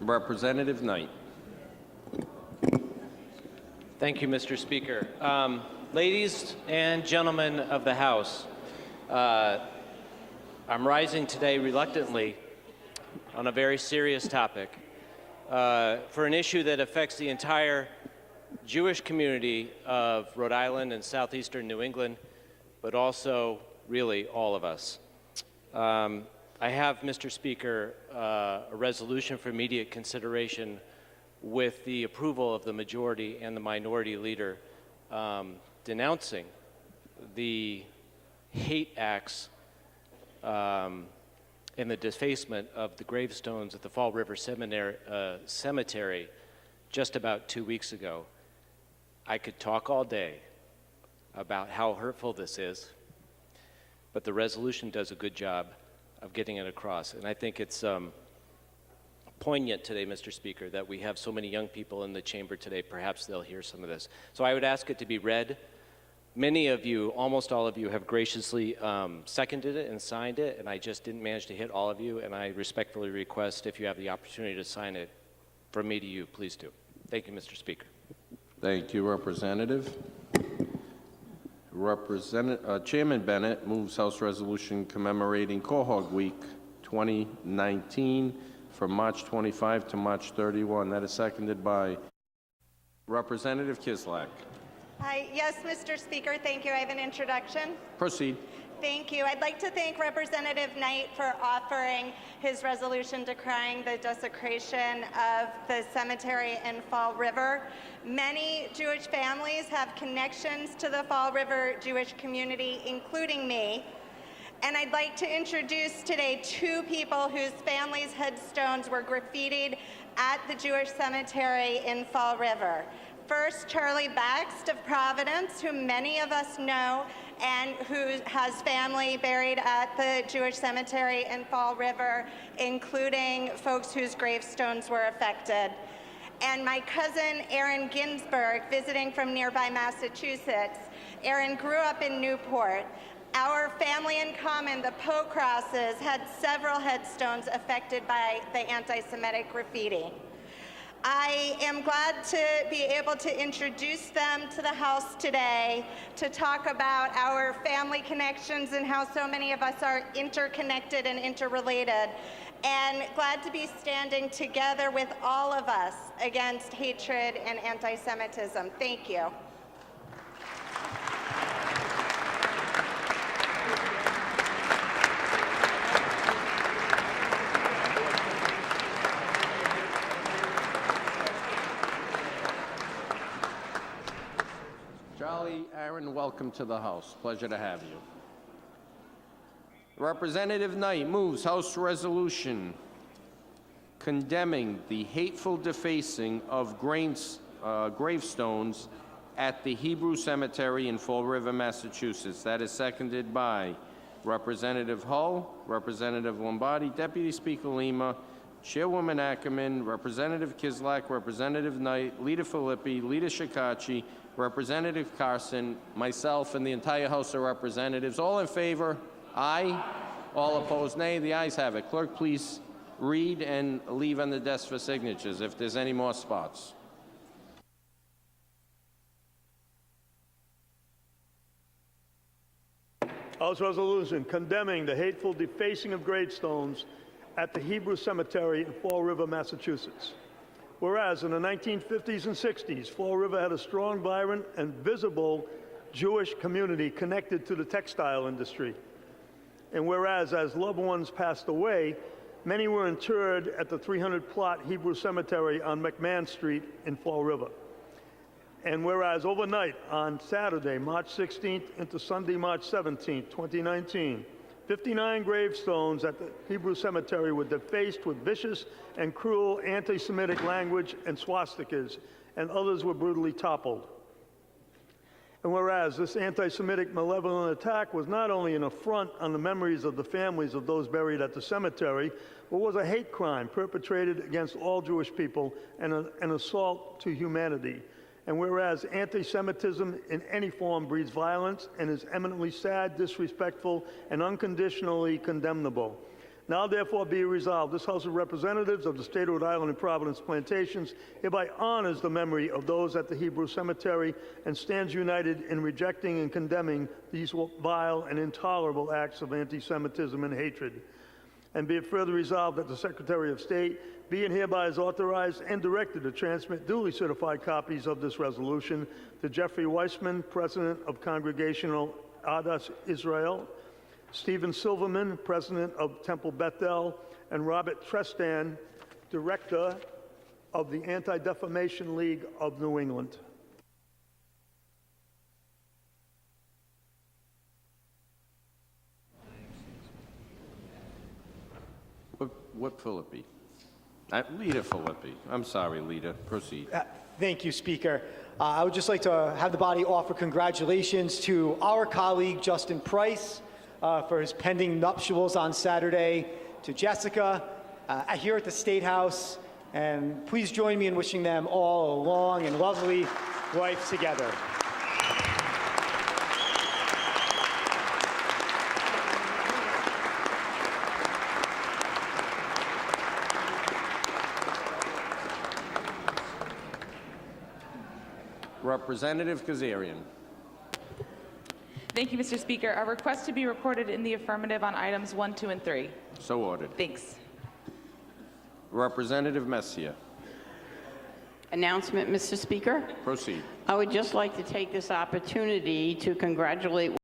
Representative Knight. Thank you, Mr. Speaker. Ladies and gentlemen of the House, I'm rising today reluctantly on a very serious topic for an issue that affects the entire Jewish community of Rhode Island and southeastern New England, but also really all of us. I have, Mr. Speaker, a resolution for immediate consideration with the approval of the majority and the minority leader denouncing the hate acts and the defacement of the gravestones at the Fall River Cemetery just about 2 weeks ago. I could talk all day about how hurtful this is, but the resolution does a good job of getting it across. And I think it's poignant today, Mr. Speaker, that we have so many young people in the chamber today. Perhaps they'll hear some of this. So I would ask it to be read. Many of you, almost all of you, have graciously seconded it and signed it, and I just didn't manage to hit all of you, and I respectfully request, if you have the opportunity to sign it, from me to you, please do. Thank you, Mr. Speaker. Thank you, Representative. Chairman Bennett moves House Resolution commemorating Quahog Week 2019 from March 25 to March 31. That is seconded by Representative Kislak. Hi. Yes, Mr. Speaker, thank you. I have an introduction. Proceed. Thank you. I'd like to thank Representative Knight for offering his resolution decrying the desecration of the cemetery in Fall River. Many Jewish families have connections to the Fall River Jewish community, including me. And I'd like to introduce today two people whose families' headstones were graffitied at the Jewish cemetery in Fall River. First, Charlie Baxt of Providence, who many of us know, and who has family buried at the Jewish cemetery in Fall River, including folks whose gravestones were affected. And my cousin, Aaron Ginsberg, visiting from nearby Massachusetts. Aaron grew up in Newport. Our family in common, the Poe Crosses, had several headstones affected by the anti-Semitic graffiti. I am glad to be able to introduce them to the House today to talk about our family connections and how so many of us are interconnected and interrelated, and glad to be standing together with all of us against hatred and anti-Semitism. Thank you. Charlie, Aaron, welcome to the House. Pleasure to have you. Representative Knight moves House Resolution condemning the hateful defacing of gravestones at the Hebrew Cemetery in Fall River, Massachusetts. That is seconded by Representative Hull, Representative Lombardi, Deputy Speaker Lima, Chairwoman Ackerman, Representative Kislak, Representative Knight, Leader Filippi, Leader Shikachi, Representative Carson, myself, and the entire House of Representatives. All in favor? Aye. All opposed? Nay. The ayes have it. Clerk, please read and leave on the desk for signatures if there's any more spots. House Resolution condemning the hateful defacing of gravestones at the Hebrew Cemetery in Fall River, Massachusetts. Whereas in the 1950s and 60s, Fall River had a strong, vibrant, and visible Jewish community connected to the textile industry. And whereas as loved ones passed away, many were interred at the 300-plot Hebrew Cemetery on McMahon Street in Fall River. And whereas overnight on Saturday, March 16th into Sunday, March 17th, 2019, 59 gravestones at the Hebrew Cemetery were defaced with vicious and cruel anti-Semitic language and swastikas, and others were brutally toppled. And whereas this anti-Semitic malevolent attack was not only an affront on the memories of the families of those buried at the cemetery, but was a hate crime perpetrated against all Jewish people and an assault to humanity. And whereas anti-Semitism in any form breeds violence and is eminently sad, disrespectful, and unconditionally condemnable. Now therefore be resolved, this House of Representatives of the State of Rhode Island and Providence Plantations hereby honors the memory of those at the Hebrew Cemetery and stands united in rejecting and condemning these vile and intolerable acts of anti-Semitism and hatred. And be it further resolved that the Secretary of State be and hereby is authorized and directed to transmit duly certified copies of this resolution to Jeffrey Weissman, President of Congregational Adas Israel, Stephen Silverman, President of Temple Bethel, and Robert Trestan, Director of the Anti-Defamation League of New England. What Philippi? Leader Philippi. I'm sorry, Leader. Proceed. Thank you, Speaker. I would just like to have the body offer congratulations to our colleague, Justin Price, for his pending nuptials on Saturday, to Jessica here at the State House, and please join me in wishing them all a long and lovely life together. Representative Kazarian. Thank you, Mr. Speaker. A request to be recorded in the affirmative on items 1, 2, and 3. So ordered. Thanks. Representative Messier. Announcement, Mr. Speaker. Proceed. I would just like to take this opportunity to congratulate